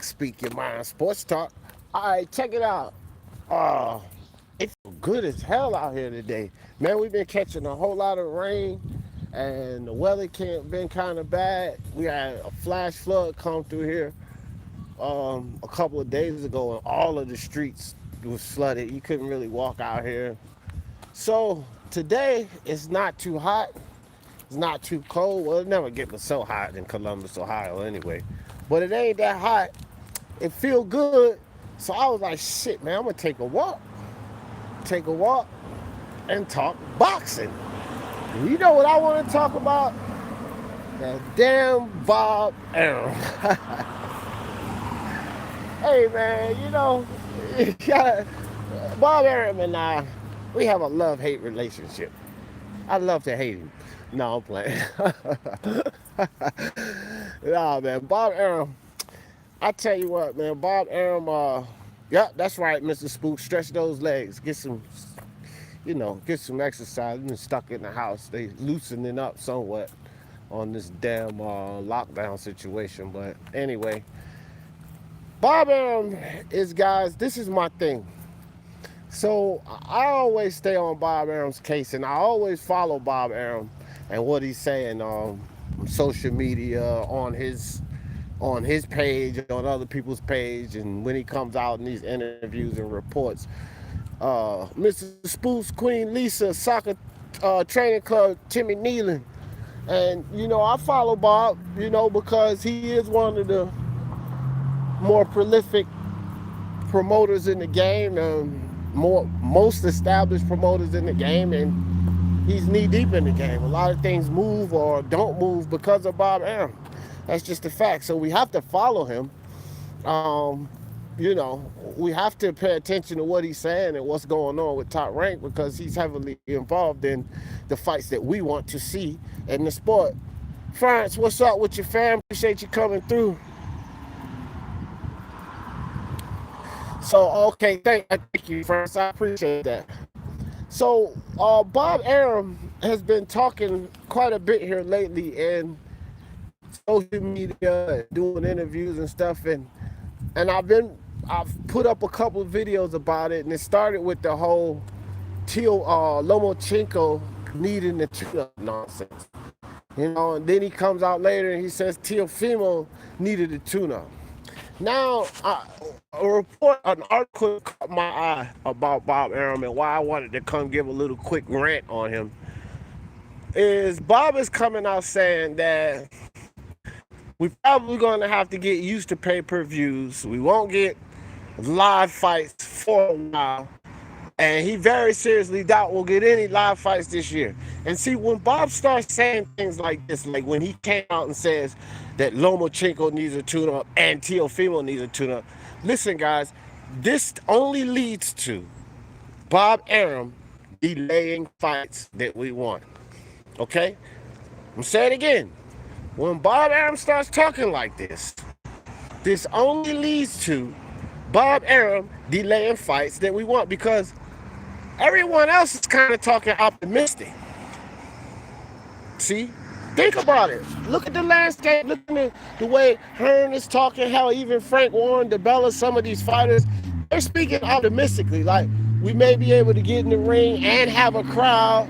Speak Your Mind Sports Talk. All right, check it out. Uh, it's good as hell out here today. Man, we've been catching a whole lot of rain, and the weather can't been kind of bad. We had a flash flood come through here a couple of days ago, and all of the streets was flooded. You couldn't really walk out here. So today it's not too hot. It's not too cold. Well, it never gets so hot in Columbus, Ohio anyway. But it ain't that hot. It feel good. So I was like, shit, man, I'm gonna take a walk. Take a walk and talk boxing. You know what I want to talk about? That damn Bob Arum. Hey, man, you know, Bob Arum and I, we have a love-hate relationship. I love to hate him. No, I'm playing. Nah, man, Bob Arum. I tell you what, man, Bob Arum. Yeah, that's right, Mr. Spook. Stretch those legs. Get some, get some exercise. You've been stuck in the house. They loosening up somewhat on this damn lockdown situation. But anyway, Bob Arum is, guys, this is my thing. So I always stay on Bob Arum's case, and I always follow Bob Arum and what he's saying on social media, on his page, on other people's page, and when he comes out in these interviews and reports. Mr. Spook's Queen Lisa, soccer training club, Timmy Nealon. And, I follow Bob, because he is one of the more prolific promoters in the game, most established promoters in the game, and he's knee deep in the game. A lot of things move or don't move because of Bob Arum. That's just a fact. So we have to follow him. We have to pay attention to what he's saying and what's going on with Top Rank, because he's heavily involved in the fights that we want to see in the sport. France, what's up with your fam? Appreciate you coming through. So, okay, thank you, France. I appreciate that. So, Bob Arum has been talking quite a bit here lately in social media, doing interviews and stuff, and I've put up a couple of videos about it, and it started with the whole Lomachenko needing the tune-up nonsense. And then he comes out later and he says Teofimo needed a tune-up. Now, an article caught my eye about Bob Arum, and why I wanted to come give a little quick rant on him is Bob is coming out saying that we're probably going to have to get used to pay-per-views. We won't get live fights for a while. And he very seriously doubt we'll get any live fights this year. And see, when Bob starts saying things like this, like when he came out and says that Lomachenko needs a tune-up and Teofimo needs a tune-up, listen, guys, this only leads to Bob Arum delaying fights that we want. Okay? I'm going to say it again. When Bob Arum starts talking like this only leads to Bob Arum delaying fights that we want, because everyone else is kind of talking optimistic. See? Think about it. Look at the landscape. Look at the way Hearn is talking, how even Frank Warren, DeBella, some of these fighters, they're speaking optimistically. Like, we may be able to get in the ring and have a crowd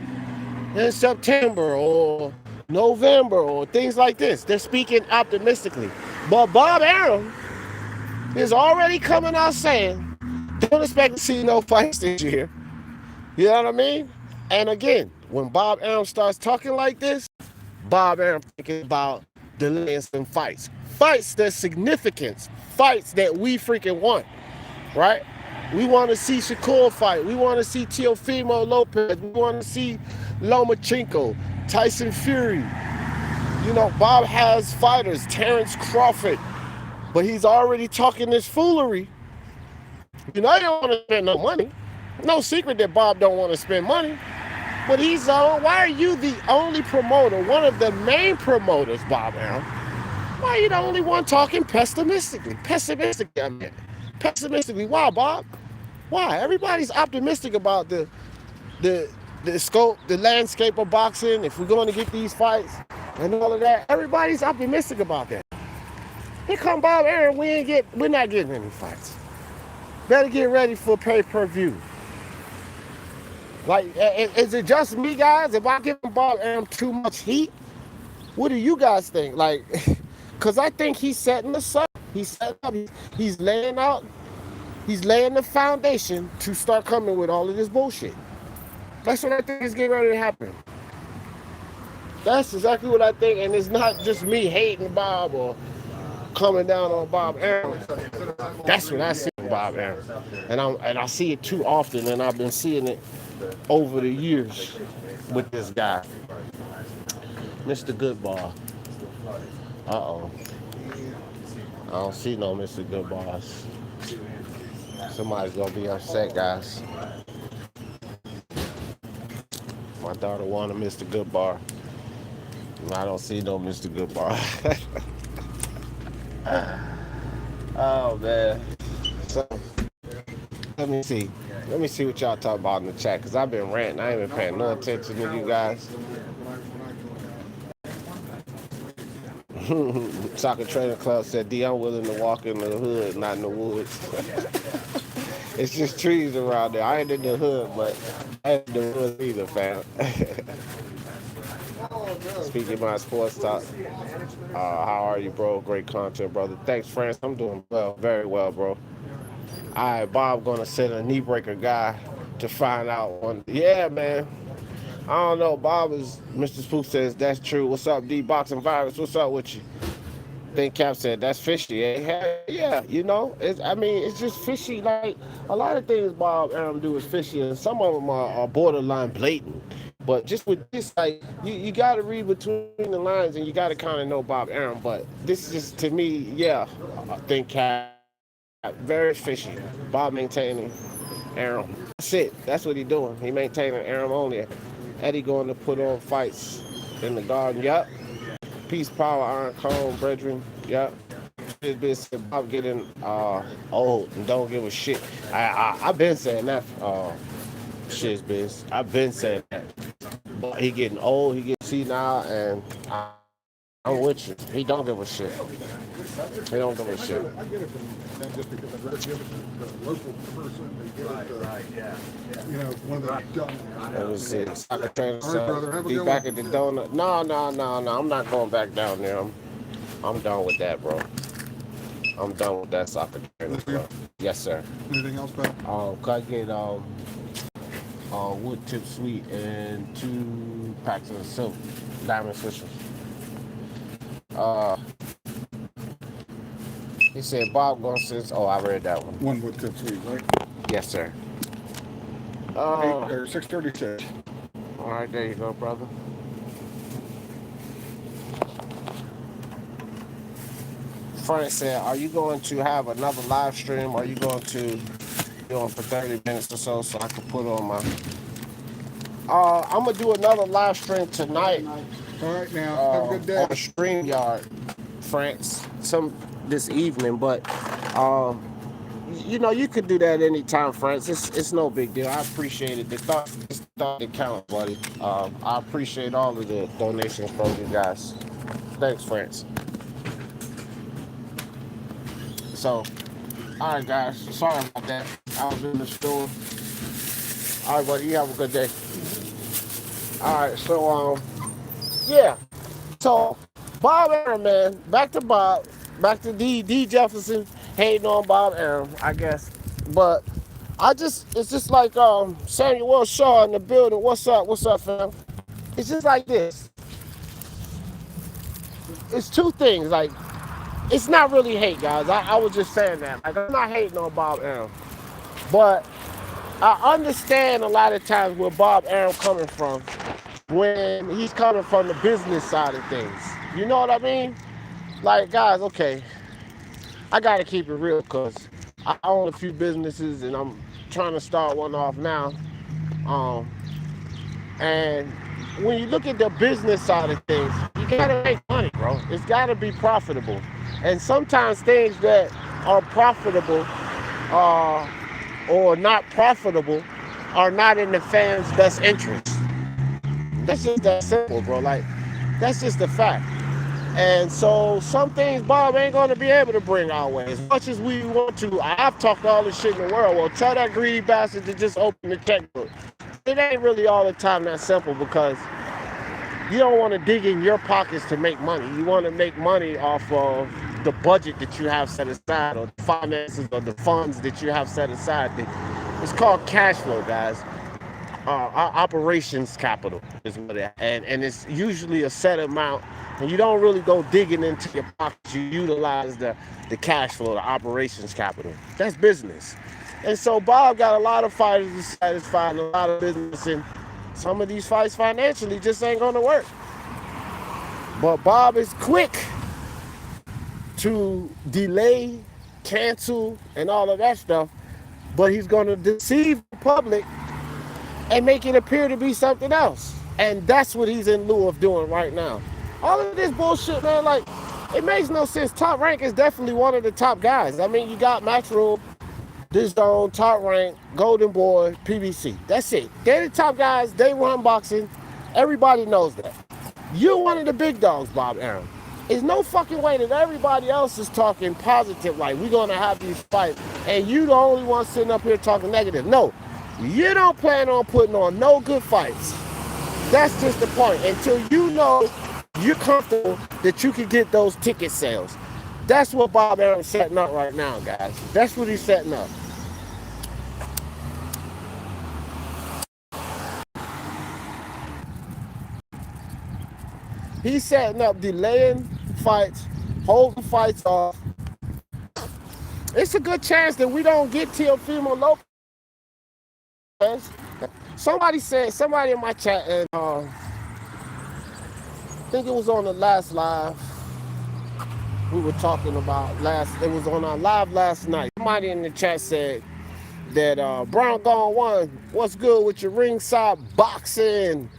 in September or November or things like this. They're speaking optimistically. But Bob Arum is already coming out saying, don't expect to see no fights this year. You know what I mean? And again, when Bob Arum starts talking like this, Bob Arum thinking about delaying some fights. Fights that's significance. Fights that we freaking want, right? We want to see Shakur fight. We want to see Teofimo Lopez. We want to see Lomachenko, Tyson Fury. Bob has fighters, Terrence Crawford, but he's already talking this foolery. He don't want to spend no money. No secret that Bob don't want to spend money. But why are you the only promoter, one of the main promoters, Bob Arum? Why are you the only one talking pessimistically? Pessimistically. Why, Bob? Why? Everybody's optimistic about the scope, the landscape of boxing, if we're going to get these fights and all of that. Everybody's optimistic about that. Here come Bob Arum. We're not getting any fights. Better get ready for pay-per-view. Like, is it just me, guys? If I give Bob Arum too much heat, what do you guys think? Like, because I think he's setting us up. He's setting up. He's laying out. He's laying the foundation to start coming with all of this bullshit. That's what I think is getting ready to happen. That's exactly what I think, and it's not just me hating Bob or coming down on Bob Arum. That's what I see in Bob Arum, and I see it too often, and I've been seeing it over the years with this guy, Mr. Goodbar. Uh-oh. I don't see no Mr. Goodbars. Somebody's gonna be upset, guys. My daughter wanted Mr. Goodbar. I don't see no Mr. Goodbar. Oh man. So let me see what y'all talk about in the chat, because I've been ranting. I ain't been paying no attention to you guys. Soccer Training Club said, D, I'm willing to walk in the hood, not in the woods. It's just trees around there. I ain't in the hood, but I ain't in the woods either, fam. Speaking my sports talk. How are you, bro? Great content, brother. Thanks, friends. I'm doing well, very well, bro. All right, Bob gonna send a knee breaker guy to find out one. Yeah, man. I don't know. Bob is, Mr. Spook says, that's true. What's up, D? Boxing Virus? What's up with you? Think Cap said, that's fishy. Eh? Yeah, you know, it's just fishy. Like, a lot of things Bob Arum do is fishy, and some of them are borderline blatant. But just with this, like, you got to read between the lines, and you got to kind of know Bob Arum. But this is just, to me, yeah, I think Cap, very fishy. Bob maintaining Arum. That's it. That's what he doing. He maintaining Arum only. Eddie going to put on fights in the garden. Yep. Peace, power, iron cone, brethren. Yep. This bitch said Bob getting old and don't give a shit. I've been saying that. Shit's bitch. I've been saying that. But he getting old. He getting senile, and I'm with you. He don't give a shit. He don't give a shit. I get it from them just because I'd rather give it to the local person than give it to, you know, one of the dumb. Let me see. Soccer trainer All right, brother. Have a be good back one. at the donut. No. I'm not going back down there. I'm done with that, bro. I'm done with that soccer trainer club. Yes, sir. Anything else, pal? Could I get wood tip sweet and 2 packs of silk diamond swishers? He said Bob gonna send. Oh, I read that one. One wood tip sweet, right? Yes, sir. 636. All right, there you go, brother. Frank said, are you going to have another live stream? Are you going to do it for 30 minutes or so I can put on my... I'm going to do another live stream tonight. All right, now. Have a good day. On StreamYard, France, this evening, but you know, you could do that anytime, France. It's no big deal. I appreciate it. The thought that counts, buddy. I appreciate all of the donations from you guys. Thanks, France. So, all right, guys. Sorry about that. I was in the store. All right, buddy. You have a good day. All right. So, yeah. So, Bob Arum, man. Back to Bob. Back to D Jefferson hating on Bob Arum, I guess. But it's just like Samuel Shaw in the building. What's up, fam? It's just like this. It's two things. Like, it's not really hate, guys. I was just saying that. Like, I'm not hating on Bob Arum. But I understand a lot of times where Bob Arum coming from when he's coming from the business side of things. You know what I mean? Like, guys, okay, I got to keep it real because I own a few businesses and I'm trying to start one off now. And when you look at the business side of things, you got to make money, bro. It's got to be profitable. And sometimes things that are profitable or not profitable are not in the fans' best interest. That's just that simple, bro. Like, that's just a fact. And so some things Bob ain't gonna be able to bring our way. As much as we want to, I've talked all the shit in the world. Well, tell that greedy bastard to just open the checkbook. It ain't really all the time that simple because you don't want to dig in your pockets to make money. You want to make money off of the budget that you have set aside or the finances or the funds that you have set aside. It's called cash flow, guys. Our operations capital is what it is. And it's usually a set amount, and you don't really go digging into your pockets. You utilize the cash flow, the operations capital. That's business. And so Bob got a lot of fighters to satisfy and a lot of business, and some of these fights financially just ain't gonna work. But Bob is quick to delay, cancel, and all of that stuff, but he's gonna deceive the public and make it appear to be something else. And that's what he's in lieu of doing right now. All of this bullshit, man, like, it makes no sense. Top Rank is definitely one of the top guys. I mean, you got Matchroom, This Zone, Top Rank, Golden Boy, PBC. That's it. They're the top guys. They run boxing. Everybody knows that. You're one of the big dogs, Bob Arum. There's no fucking way that everybody else is talking positive, like we're gonna have these fights, and you the only one sitting up here talking negative. No, you don't plan on putting on no good fights. That's just the point. Until you know you're comfortable that you can get those ticket sales. That's what Bob Arum's setting up right now, guys. That's what he's setting up. He's setting up delaying fights, holding fights off. It's a good chance that we don't get Teofimo Lopez. Somebody in my chat, and I think it was on the last live we were talking about it was on our live last night. Somebody in the chat said that Brown Gone One, what's good with your ringside boxing?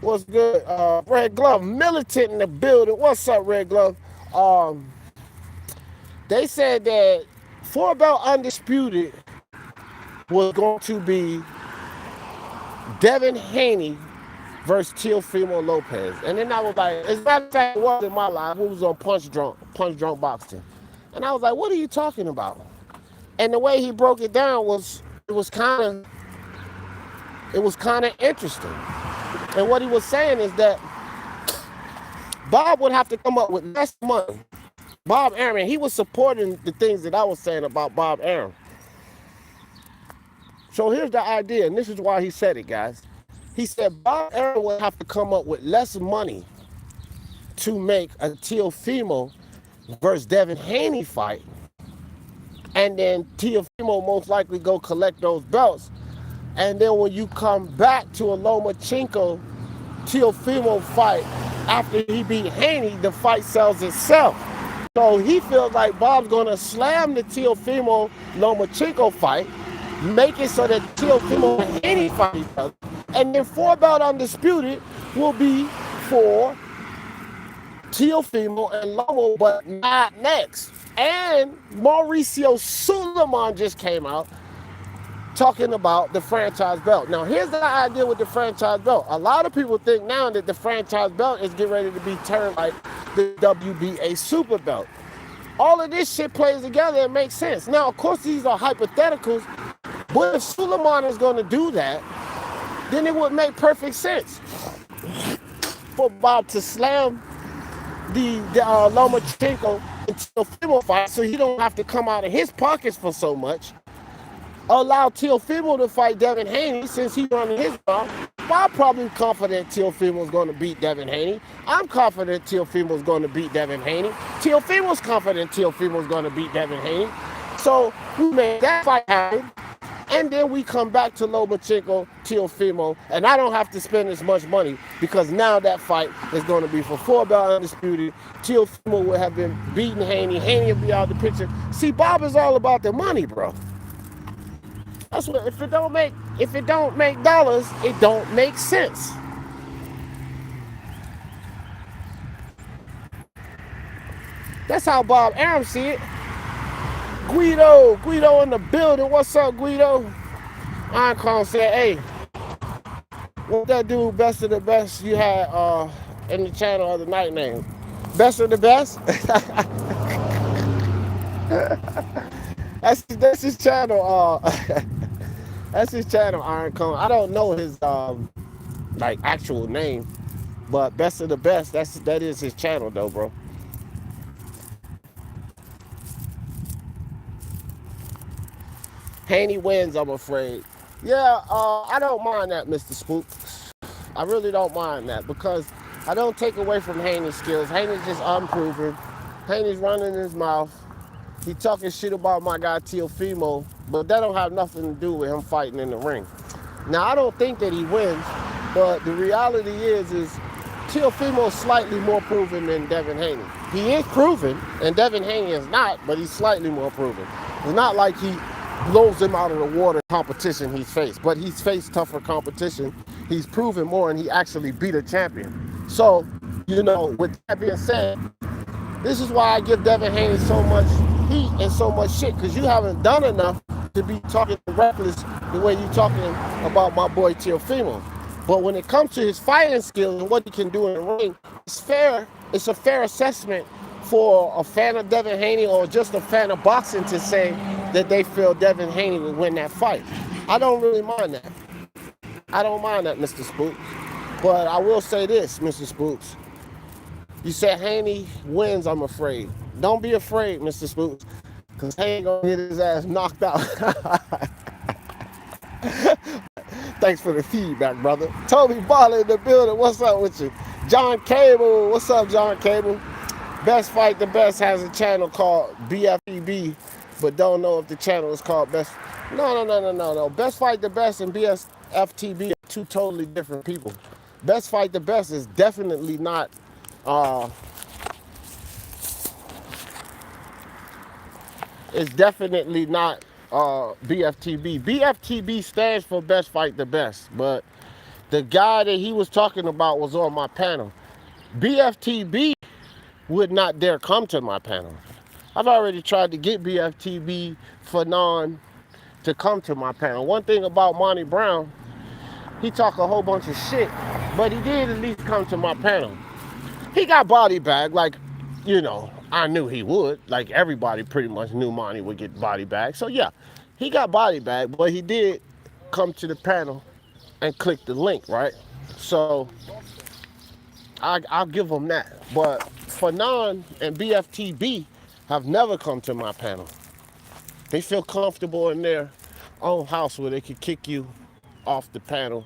What's good? Red Glove, militant in the building. What's up, Red Glove? They said that 4-belt undisputed was going to be Devin Haney versus Teofimo Lopez. And then I was like, as a matter of fact, it was in my life. It was on Punch Drunk Boxing. And I was like, what are you talking about? And the way he broke it down was kind of interesting. And what he was saying is that Bob would have to come up with less money. Bob Arum, he was supporting the things that I was saying about Bob Arum. So here's the idea, and this is why he said it, guys. He said Bob Arum would have to come up with less money to make a Teofimo versus Devin Haney fight. And then Teofimo most likely go collect those belts. And then when you come back to a Lomachenko Teofimo fight after he beat Haney, the fight sells itself. So he feels like Bob's gonna slam the Teofimo Lomachenko fight, make it so that Teofimo and Haney fight each other, and then 4-belt undisputed will be for Teofimo and Lomo, but not next. And Mauricio Suleiman just came out talking about the franchise belt. Now, here's the idea with the franchise belt. A lot of people think now that the franchise belt is getting ready to be turned like the WBA super belt. All of this shit plays together and makes sense. Now, of course, these are hypotheticals, but if Suleiman is going to do that, then it would make perfect sense for Bob to slam the Lomachenko into a Teofimo fight so he don't have to come out of his pockets for so much. Allow Teofimo to fight Devin Haney since he's running his mouth. I'm probably confident Teofimo's going to beat Devin Haney. I'm confident Teofimo's going to beat Devin Haney. Teofimo's confident Teofimo's going to beat Devin Haney. So we made that fight happen. And then we come back to Lomachenko, Teofimo, and I don't have to spend as much money because now that fight is going to be for 4-belt undisputed. Teofimo will have been beating Haney. Haney will be out of the picture. See, Bob is all about the money, bro. That's what, if it don't make dollars, it don't make sense. That's how Bob Arum see it. Guido in the building. What's up, Guido? Icon said, hey, what that dude, best of the best you had in the channel of the night name? Best of the best. That's his channel. That's his channel, Iron Cone. I don't know his like actual name, but best of the best. That is his channel though, bro. Haney wins, I'm afraid. Yeah, I don't mind that, Mr. Spook. I really don't mind that because I don't take away from Haney's skills. Haney's just unproven. Haney's running his mouth. He talking shit about my guy Teofimo, but that don't have nothing to do with him fighting in the ring. Now I don't think that he wins, but the reality is Teofimo's slightly more proven than Devin Haney. He is proven, and Devin Haney is not, but he's slightly more proven. It's not like he blows him out of the water competition he's faced, but he's faced tougher competition. He's proven more, and he actually beat a champion. So, with that being said, this is why I give Devin Haney so much heat and so much shit, because you haven't done enough to be talking reckless the way you're talking about my boy Teofimo. But when it comes to his fighting skills and what he can do in the ring, it's fair. It's a fair assessment for a fan of Devin Haney or just a fan of boxing to say that they feel Devin Haney would win that fight. I don't really mind that. I don't mind that, Mr. Spooks. But I will say this, Mr. Spooks. You said Haney wins, I'm afraid. Don't be afraid, Mr. Spooks, because Haney gonna get his ass knocked out. Thanks for the feedback, brother. Toby Ball in the building. What's up with you? John Cable. What's up, John Cable? Best Fight the Best has a channel called BFEB, but don't know if the channel is called Best. No. Best Fight the Best and BSFTB are two totally different people. Best Fight the Best is definitely not BFTB. BFTB stands for Best Fight the Best, but the guy that he was talking about was on my panel. BFTB would not dare come to my panel. I've already tried to get BFTB for to come to my panel. One thing about Monty Brown, he talk a whole bunch of shit, but he did at least come to my panel. He got body bag, like, I knew he would. Like, everybody pretty much knew Monty would get body bag. So, yeah, he got body bag, but he did come to the panel and click the link, right? So, I'll give him that. But Fanon and BFTB have never come to my panel. They feel comfortable in their own house where they could kick you off the panel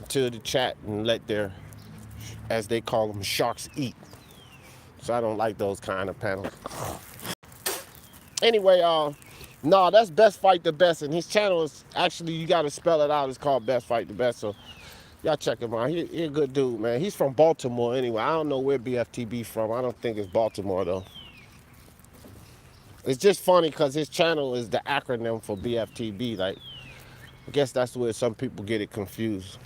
to the chat and let their, as they call them, sharks eat. So I don't like those kind of panels. Anyway, no, that's Best Fight the Best, and his channel is actually, you gotta spell it out. It's called Best Fight the Best. So y'all check him out. He a good dude, man. He's from Baltimore anyway. I don't know where BFTB from. I don't think it's Baltimore though. It's just funny because his channel is the acronym for BFTB. Like, I guess that's where some people get it confused.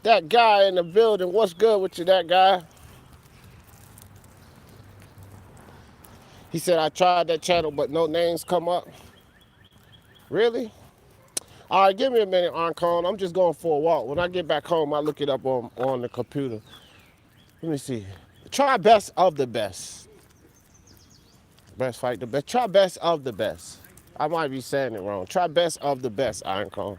That guy in the building, what's good with you, that guy? He said, I tried that channel, but no names come up. Really? All right, give me a minute, Ancon. I'm just going for a walk. When I get back home, I look it up on the computer. Let me see. Try Best of the Best. Best Fight the Best. Try Best of the Best. I might be saying it wrong. Try Best of the Best, Ancon.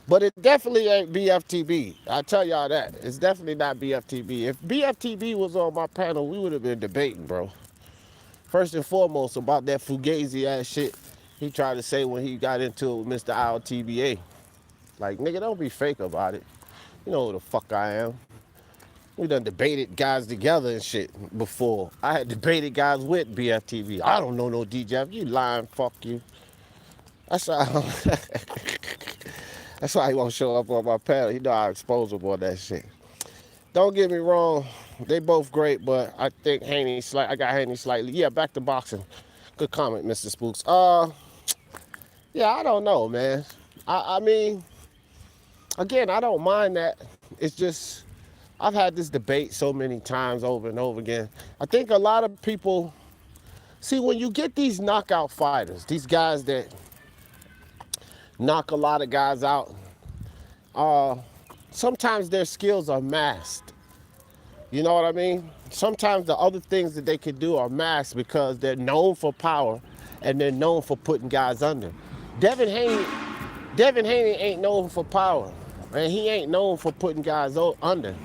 But it definitely ain't BFTB. I tell y'all that. It's definitely not BFTB. If BFTB was on my panel, we would have been debating, bro. First and foremost, about that Fugazi ass shit he tried to say when he got into it with Mr. ILTBA. Like, nigga, don't be fake about it. You know who the fuck I am. We done debated guys together and shit before. I had debated guys with BFTB. I don't know no DJ. You lying, fuck you. That's how, that's why he won't show up on my panel. He know I expose him on that shit. Don't get me wrong. They both great, but I think I got Haney slightly. Yeah, back to boxing. Good comment, Mr. Spooks. Yeah, I don't know, man. I mean, again, I don't mind that. It's just, I've had this debate so many times over and over again. I think a lot of people, see, when you get these knockout fighters, these guys that knock a lot of guys out, uh, sometimes their skills are masked. You know what I mean? Sometimes the other things that they can do are masked because they're known for power and they're known for putting guys under. Devin Haney, Devin Haney ain't known for power, and he ain't known for putting guys under.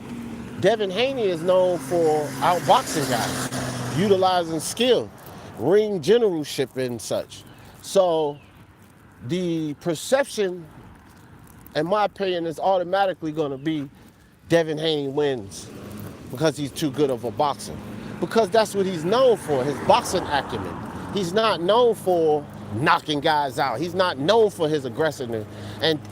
Devin Haney is known for outboxing guys, utilizing skill, ring generalship and such. So the perception, in my opinion, is automatically going to be Devin Haney wins because he's too good of a boxer. Because that's what he's known for, his boxing acumen. He's not known for knocking guys out. He's not known for his aggressiveness. And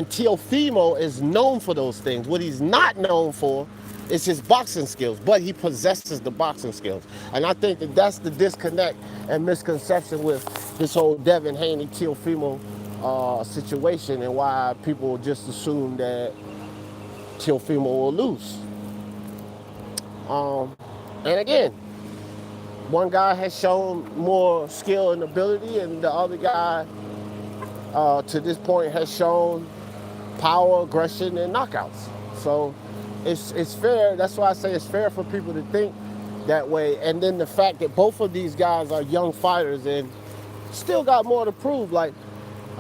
Teofimo is known for those things. What he's not known for is his boxing skills, but he possesses the boxing skills. And I think that that's the disconnect and misconception with this whole Devin Haney Teofimo situation, and why people just assume that Teofimo will lose. And again, one guy has shown more skill and ability, and the other guy, to this point, has shown power, aggression, and knockouts. So it's fair. That's why I say it's fair for people to think that way. And then the fact that both of these guys are young fighters and still got more to prove. Like,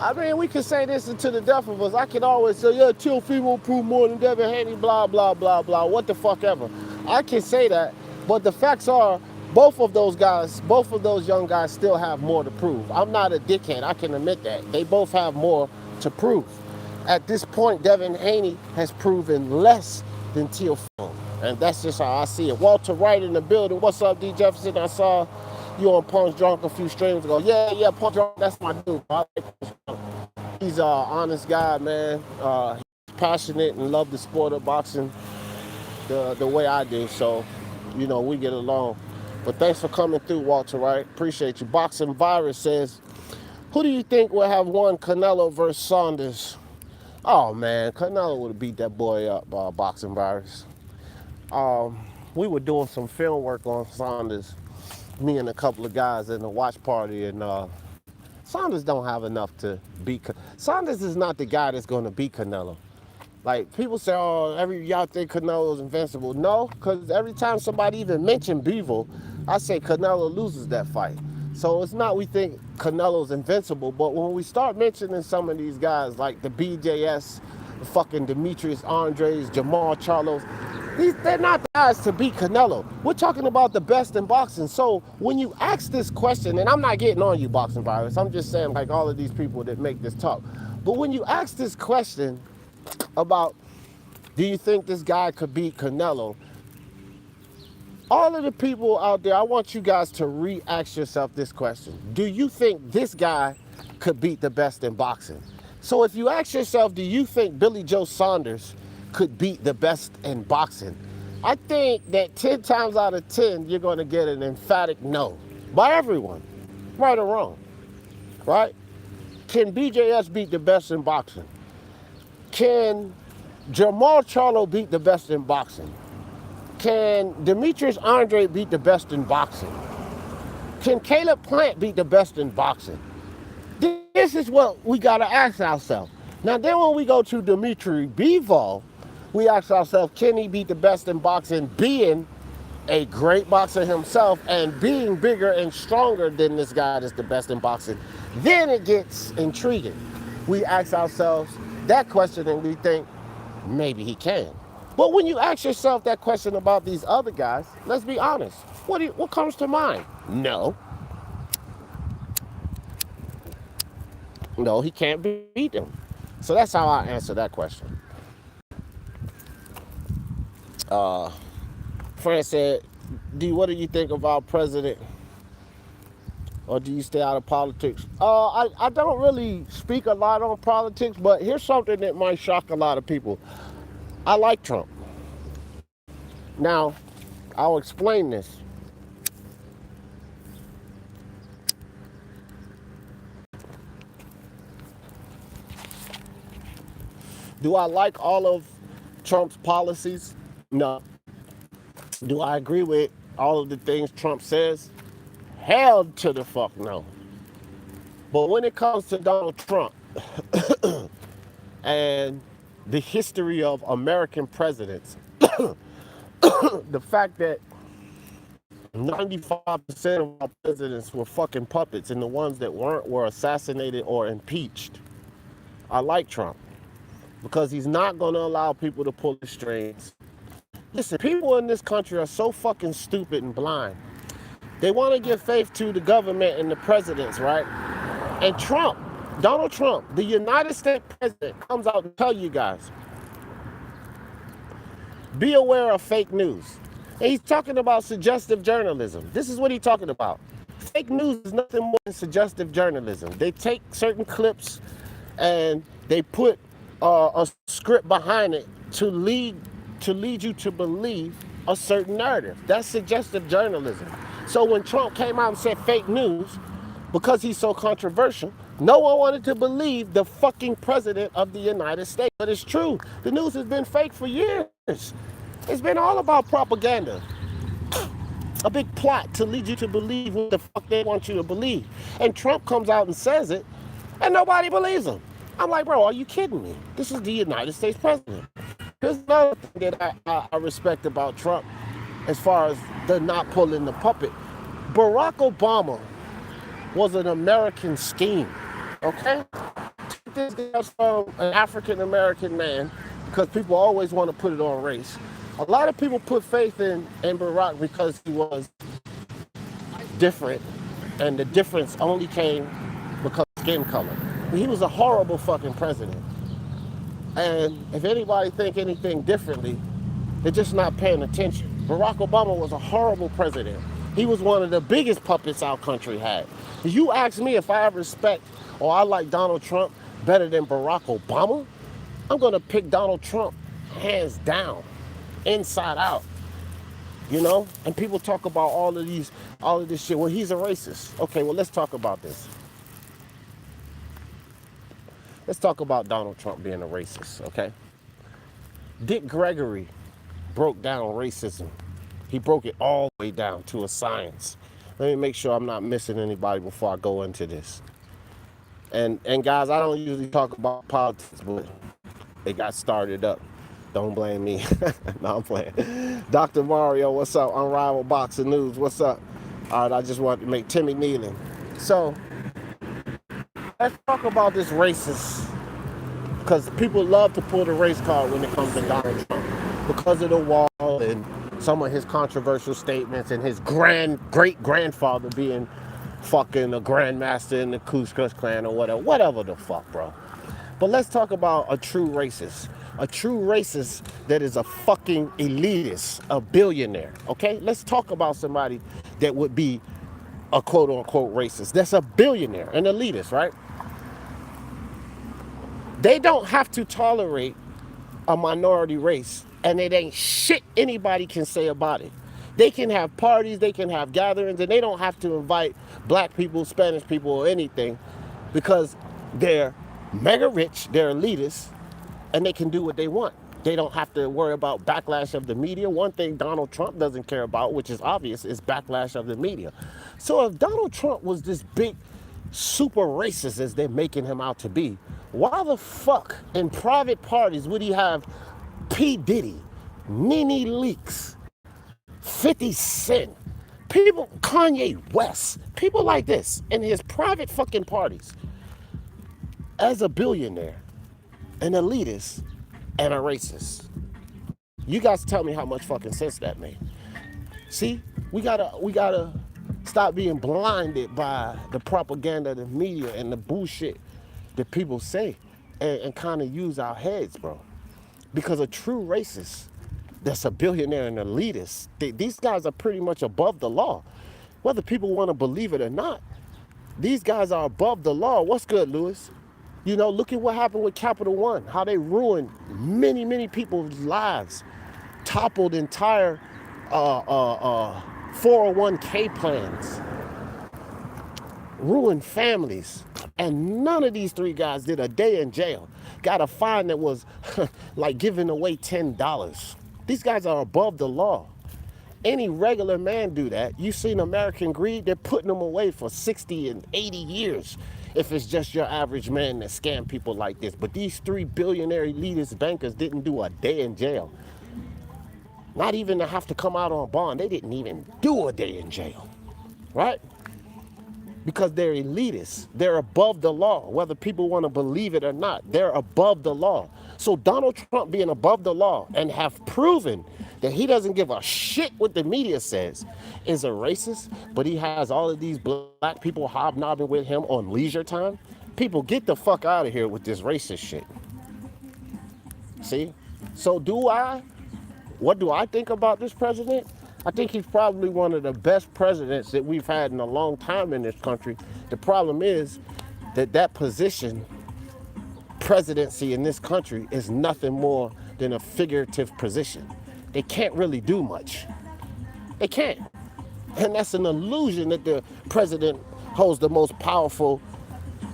I mean, we can say this until the death of us. I can always say, yeah, Teofimo proved more than Devin Haney, blah, blah, blah, blah, what the fuck ever. I can say that, but the facts are, both of those guys, both of those young guys still have more to prove. I'm not a dickhead, I can admit that. They both have more to prove. At this point, Devin Haney has proven less than Teofimo, and that's just how I see it. Walter Wright in the building. What's up, D. Jefferson? I saw you on Punch Drunk a few streams ago. Yeah, Punch Drunk, that's my dude. I like Punch Drunk. He's an honest guy, man. He's passionate and love the sport of boxing the way I do. So, you know, we get along. But thanks for coming through, Walter Wright. Appreciate you. Boxing Virus says, who do you think will have won, Canelo versus Saunders? Oh, man, Canelo would have beat that boy up, Boxing Virus. We were doing some film work on Saunders, me and a couple of guys in the watch party, and Saunders don't have enough to beat. Saunders is not the guy that's going to beat Canelo. Like, people say, oh, y'all think Canelo's invincible. No, because every time somebody even mentioned Bivol, I say Canelo loses that fight. So it's not we think Canelo's invincible, but when we start mentioning some of these guys, like the BJS, the fucking Demetrius Andres, Jamal Charlos, they're not the guys to beat Canelo. We're talking about the best in boxing. So when you ask this question, and I'm not getting on you, Boxing Virus, I'm just saying, like, all of these people that make this talk. But when you ask this question about, do you think this guy could beat Canelo? All of the people out there, I want you guys to re-ask yourself this question. Do you think this guy could beat the best in boxing? So if you ask yourself, do you think Billy Joe Saunders could beat the best in boxing? I think that 10 times out of 10, you're going to get an emphatic no by everyone, right or wrong, right? Can BJS beat the best in boxing? Can Jamal Charlo beat the best in boxing? Can Demetrius Andre beat the best in boxing? Can Caleb Plant beat the best in boxing? This is what we got to ask ourselves. Now, then when we go to Dimitri Bivol, we ask ourselves, can he beat the best in boxing, being a great boxer himself and being bigger and stronger than this guy that's the best in boxing? Then it gets intriguing. We ask ourselves that question and we think, maybe he can. But when you ask yourself that question about these other guys, let's be honest. What comes to mind? No. No, he can't beat them. So that's how I answer that question. Fran said, D, what do you think about president? Or do you stay out of politics? I don't really speak a lot on politics, but here's something that might shock a lot of people. I like Trump. Now, I'll explain this. Do I like all of Trump's policies? No. Do I agree with all of the things Trump says? Hell to the fuck no. But when it comes to Donald Trump, and the history of American presidents, the fact that 95% of our presidents were fucking puppets, and the ones that weren't were assassinated or impeached. I like Trump because he's not going to allow people to pull the strings. Listen, people in this country are so fucking stupid and blind. They want to give faith to the government and the presidents, right? And Trump, Donald Trump, the United States president, comes out and tell you guys, be aware of fake news. And he's talking about suggestive journalism. This is what he's talking about. Fake news is nothing more than suggestive journalism. They take certain clips and they put a script behind it to lead you to believe a certain narrative. That's suggestive journalism. So when Trump came out and said fake news, because he's so controversial, no one wanted to believe the fucking president of the United States. But it's true. The news has been fake for years. It's been all about propaganda. A big plot to lead you to believe what the fuck they want you to believe. And Trump comes out and says it, and nobody believes him. I'm like, bro, are you kidding me? This is the United States president. Here's another thing that I respect about Trump as far as the not pulling the puppet. Barack Obama was an American scheme, okay? This guy's from an African-American man, because people always want to put it on race. A lot of people put faith in Barack because he was different, and the difference only came because of skin color. He was a horrible fucking president. And if anybody think anything differently, they're just not paying attention. Barack Obama was a horrible president. He was one of the biggest puppets our country had. If you ask me if I respect or I like Donald Trump better than Barack Obama, I'm gonna pick Donald Trump hands down, inside out. You know? And people talk about all of this shit. Well, he's a racist. Okay, well, let's talk about this. Let's talk about Donald Trump being a racist, okay? Dick Gregory broke down racism. He broke it all the way down to a science. Let me make sure I'm not missing anybody before I go into this. And guys, I don't usually talk about politics, but it got started up. Don't blame me. No, I'm playing. Dr. Mario, what's up? Unrivaled Boxing News, what's up? All right, I just want to make Timmy kneeling. So, let's talk about this racist, because people love to pull the race card when it comes to Donald Trump because of the wall and some of his controversial statements and his great-grandfather being fucking a grandmaster in the Ku Klux Klan or whatever the fuck, bro. But let's talk about a true racist. A true racist that is a fucking elitist, a billionaire, okay? Let's talk about somebody that would be a quote-unquote racist. That's a billionaire, an elitist, right? They don't have to tolerate a minority race, and it ain't shit anybody can say about it. They can have parties, they can have gatherings, and they don't have to invite black people, Spanish people, or anything, because they're mega rich, they're elitists, and they can do what they want. They don't have to worry about backlash of the media. One thing Donald Trump doesn't care about, which is obvious, is backlash of the media. So if Donald Trump was this big super racist as they're making him out to be, why the fuck in private parties would he have P. Diddy, Nene Leakes, 50 Cent, people, Kanye West, people like this in his private fucking parties as a billionaire, an elitist, and a racist? You guys tell me how much fucking sense that made. See, we gotta stop being blinded by the propaganda of the media and the bullshit that people say, and kind of use our heads, bro. Because a true racist that's a billionaire and elitist, these guys are pretty much above the law. Whether people want to believe it or not, these guys are above the law. What's good, Lewis? You know, look at what happened with Capital One, how they ruined many, many people's lives, toppled entire 401k plans, ruined families. And none of these three guys did a day in jail. Got a fine that was like giving away $10. These guys are above the law. Any regular man do that. You've seen American Greed, they're putting them away for 60 and 80 years. if it's just your average man that scam people like this. But these 3 billionaire elitist bankers didn't do a day in jail. Not even to have to come out on bond. They didn't even do a day in jail, right? Because they're elitists. They're above the law, whether people want to believe it or not. They're above the law. So Donald Trump being above the law and have proven that he doesn't give a shit what the media says is a racist, but he has all of these black people hobnobbing with him on leisure time. People, get the fuck out of here with this racist shit. See? So what do I think about this president? I think he's probably one of the best presidents that we've had in a long time in this country. The problem is that position, presidency in this country, is nothing more than a figurative position. They can't really do much. They can't. And that's an illusion that the president holds the most powerful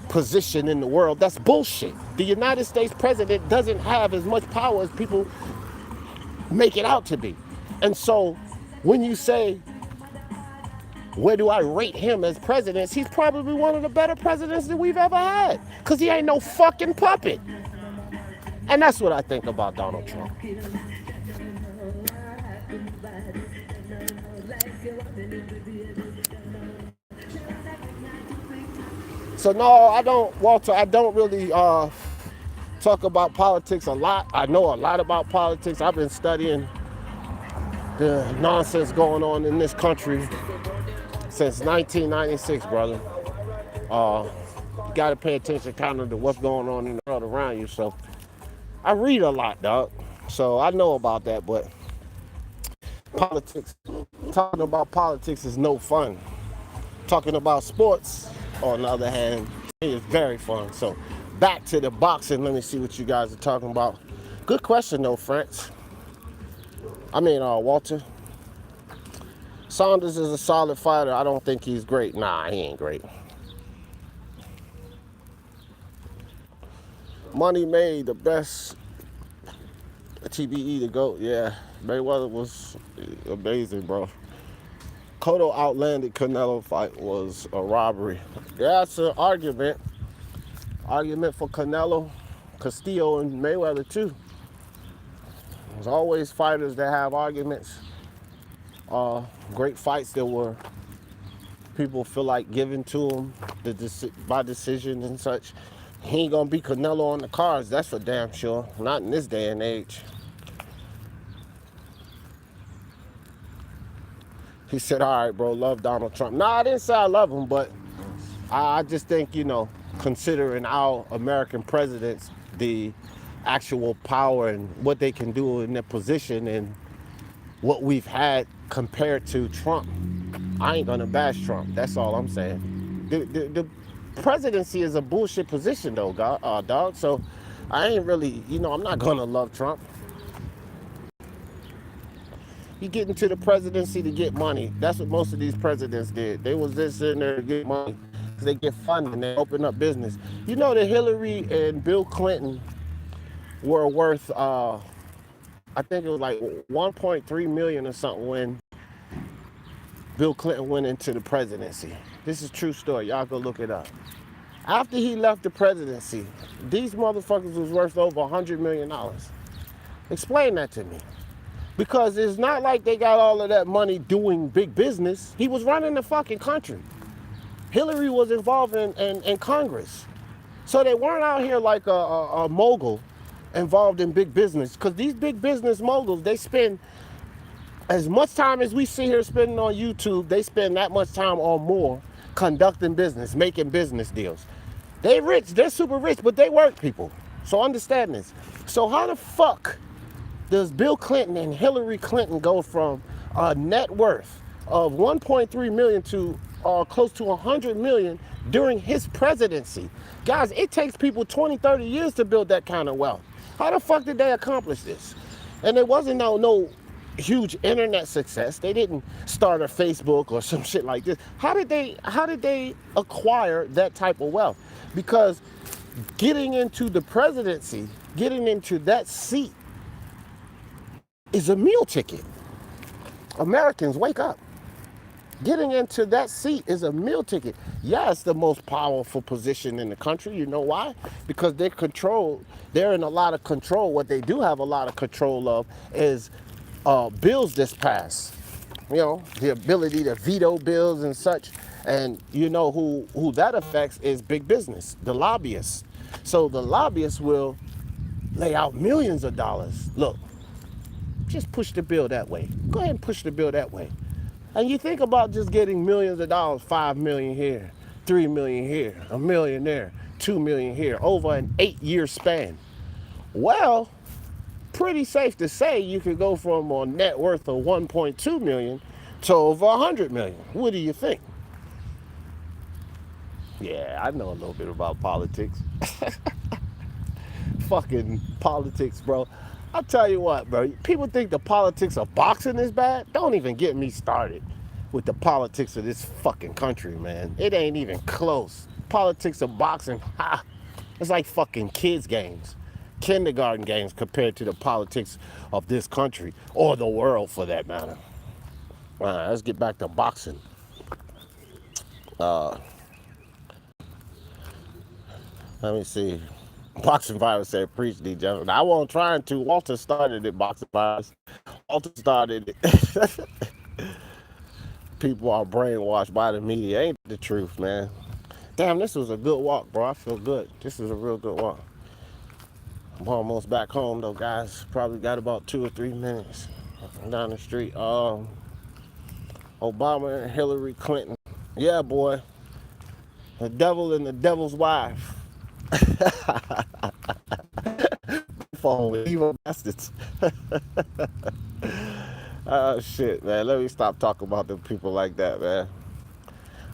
position in the world. That's bullshit. The United States president doesn't have as much power as people make it out to be. And so when you say, where do I rate him as president? He's probably one of the better presidents that we've ever had, because he ain't no fucking puppet. And that's what I think about Donald Trump. So no, I don't, Walter, I don't really talk about politics a lot. I know a lot about politics. I've been studying the nonsense going on in this country since 1996, brother. You gotta pay attention kind of to what's going on in the world around you. So I read a lot, dog. So I know about that, but politics, talking about politics is no fun. Talking about sports, on the other hand, is very fun. So back to the boxing. Let me see what you guys are talking about. Good question though, Walter. Saunders is a solid fighter. I don't think he's great. Nah, he ain't great. Money made the best TBE to go. Yeah, Mayweather was amazing, bro. Cotto outlanded Canelo fight was a robbery. Yeah, it's an argument. Argument for Canelo, Castillo, and Mayweather too. There's always fighters that have arguments. Great fights that were people feel like giving to them by decision and such. He ain't gonna beat Canelo on the cards, that's for damn sure. Not in this day and age. He said, all right, bro, love Donald Trump. Nah, I didn't say I love him, but I just think, considering our American presidents, the actual power and what they can do in their position and what we've had compared to Trump, I ain't gonna bash Trump. That's all I'm saying. The presidency is a bullshit position though, dog. So I ain't really, I'm not gonna love Trump. You get into the presidency to get money. That's what most of these presidents did. They was just sitting there to get money. They get funding, they open up business. You know that Hillary and Bill Clinton were worth, I think it was like 1.3 million or something when Bill Clinton went into the presidency. This is a true story. Y'all go look it up. After he left the presidency, these motherfuckers was worth over $100 million. Explain that to me. Because it's not like they got all of that money doing big business. He was running the fucking country. Hillary was involved in Congress. So they weren't out here like a mogul involved in big business. Because these big business moguls, they spend as much time as we sit here spending on YouTube, they spend that much time or more conducting business, making business deals. They rich, they're super rich, but they work people. So understand this. So how the fuck does Bill Clinton and Hillary Clinton go from a net worth of 1.3 million to close to 100 million during his presidency? Guys, it takes people 20, 30 years to build that kind of wealth. How the fuck did they accomplish this? And it wasn't no huge internet success. They didn't start a Facebook or some shit like this. How did they acquire that type of wealth? Because getting into the presidency, getting into that seat is a meal ticket. Americans, wake up. Getting into that seat is a meal ticket. Yeah, it's the most powerful position in the country. You know why? Because they control, they're in a lot of control. What they do have a lot of control of is bills this pass. You know, the ability to veto bills and such. And you know who that affects is big business, the lobbyists. So the lobbyists will lay out millions of dollars. Look, just push the bill that way. Go ahead and push the bill that way. And you think about just getting millions of dollars, 5 million here, 3 million here, a million there, 2 million here, over an 8-year span. Well, pretty safe to say you could go from a net worth of 1.2 million to over 100 million. What do you think? Yeah, I know a little bit about politics. Fucking politics, bro. I'll tell you what, bro. People think the politics of boxing is bad. Don't even get me started with the politics of this fucking country, man. It ain't even close. Politics of boxing, ha, it's like fucking kids' games, kindergarten games compared to the politics of this country or the world for that matter. All right, let's get back to boxing. Let me see. Boxing Virus said, preach, D. Jefferson. I wasn't trying to. Walter started it, Boxing Virus. Walter started it. People are brainwashed by the media. Ain't the truth, man. Damn, this was a good walk, bro. I feel good. This is a real good walk. I'm almost back home, though, guys. Probably got about 2 or 3 minutes down the street. Obama and Hillary Clinton. Yeah, boy. The devil and the devil's wife. Phone with evil bastards. Oh shit, man. Let me stop talking about them people like that, man.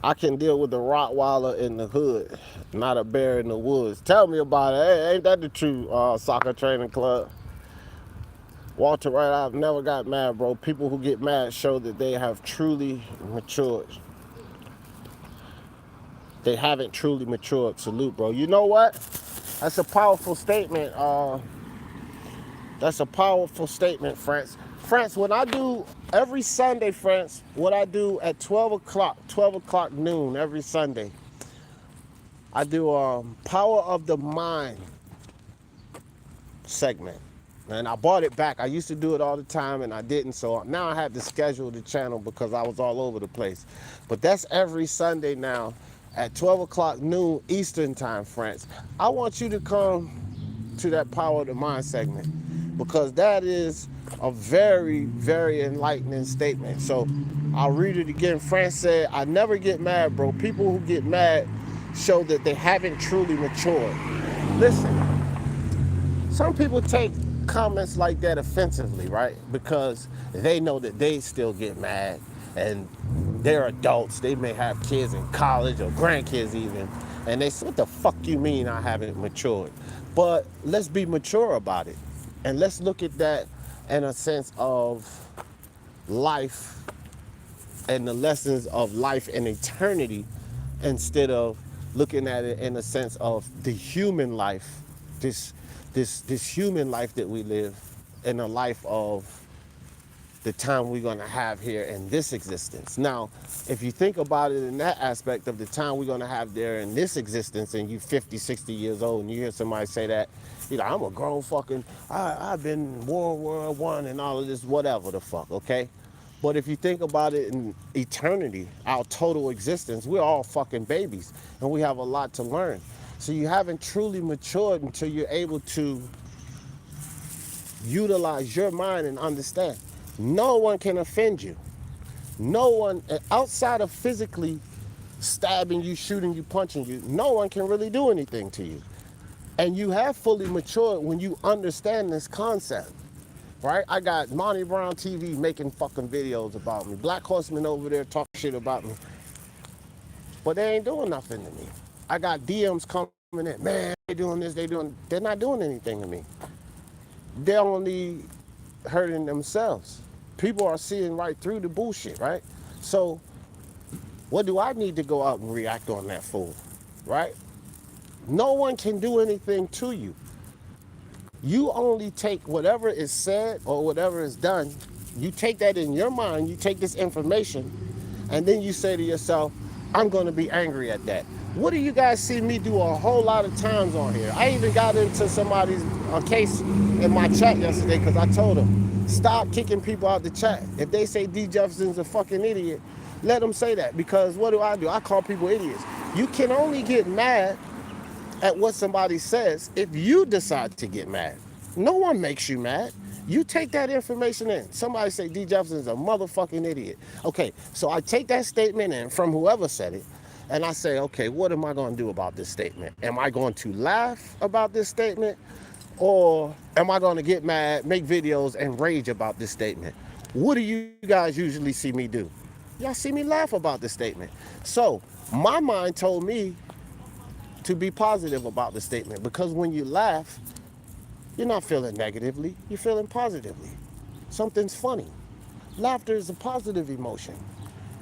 I can deal with the Rottweiler in the hood, not a bear in the woods. Tell me about it. Hey, ain't that the true soccer training club? Walter, right? I've never got mad, bro. People who get mad show that they have truly matured. They haven't truly matured. Salute, bro. You know what? That's a powerful statement. That's a powerful statement, France. France, when I do every Sunday, France, what I do at 12 o'clock noon every Sunday, I do Power of the Mind segment. And I bought it back. I used to do it all the time and I didn't. So now I had to schedule the channel because I was all over the place. But that's every Sunday now at 12 o'clock noon Eastern time, France. I want you to come to that Power of the Mind segment because that is a very, very enlightening statement. So I'll read it again. France said, I never get mad, bro. People who get mad show that they haven't truly matured. Listen, some people take comments like that offensively, right? Because they know that they still get mad and they're adults. They may have kids in college or grandkids even. And they say, what the fuck you mean I haven't matured? But let's be mature about it. And let's look at that in a sense of life and the lessons of life and eternity instead of looking at it in a sense of the human life, this human life that we live in a life of the time we're going to have here in this existence. Now, if you think about it in that aspect of the time we're going to have there in this existence and you 50, 60 years old and you hear somebody say that, you know, I'm a grown fucking, I've been in World War I and all of this, whatever the fuck, okay? But if you think about it in eternity, our total existence, we're all fucking babies and we have a lot to learn. So you haven't truly matured until you're able to utilize your mind and understand. No one can offend you. No one, outside of physically stabbing you, shooting you, punching you, no one can really do anything to you. And you have fully matured when you understand this concept, right? I got Monty Brown TV making fucking videos about me. Black Horseman over there talking shit about me. But they ain't doing nothing to me. I got DMs coming in, man, they doing this, they're not doing anything to me. They're only hurting themselves. People are seeing right through the bullshit, right? So what do I need to go out and react on that fool, right? No one can do anything to you. You only take whatever is said or whatever is done, you take that in your mind, you take this information, And then you say to yourself, I'm going to be angry at that. What do you guys see me do a whole lot of times on here? I even got into somebody's case in my chat yesterday because I told them, stop kicking people out the chat. If they say D. Jefferson's a fucking idiot, let them say that. Because what do? I call people idiots. You can only get mad at what somebody says if you decide to get mad. No one makes you mad. You take that information in. Somebody say D. Jefferson's a motherfucking idiot. Okay, so I take that statement in from whoever said it, and I say, okay, what am I going to do about this statement? Am I going to laugh about this statement, or am I going to get mad, make videos, and rage about this statement? What do you guys usually see me do? Y'all see me laugh about this statement. So my mind told me to be positive about the statement, because when you laugh, you're not feeling negatively, you're feeling positively. Something's funny. Laughter is a positive emotion.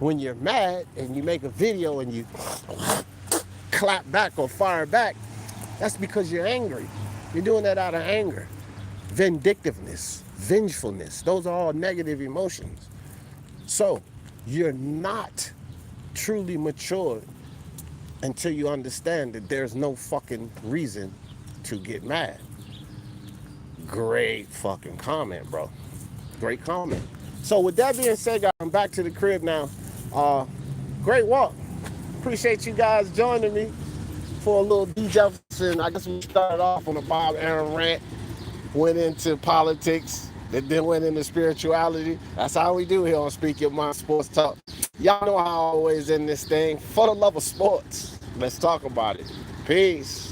When you're mad and you make a video and you clap back or fire back, that's because you're angry. You're doing that out of anger, vindictiveness, vengefulness. Those are all negative emotions. So you're not truly matured until you understand that there's no fucking reason to get mad. Great fucking comment, bro. Great comment. So with that being said, guys, I'm back to the crib now. Great walk. Appreciate you guys joining me for a little D. Jefferson. I guess we started off on a Bob Arum rant, went into politics, then went into spirituality. That's how we do here on Speak Your Mind Sports Talk. Y'all know how I always end this thing. For the love of sports, let's talk about it. Peace.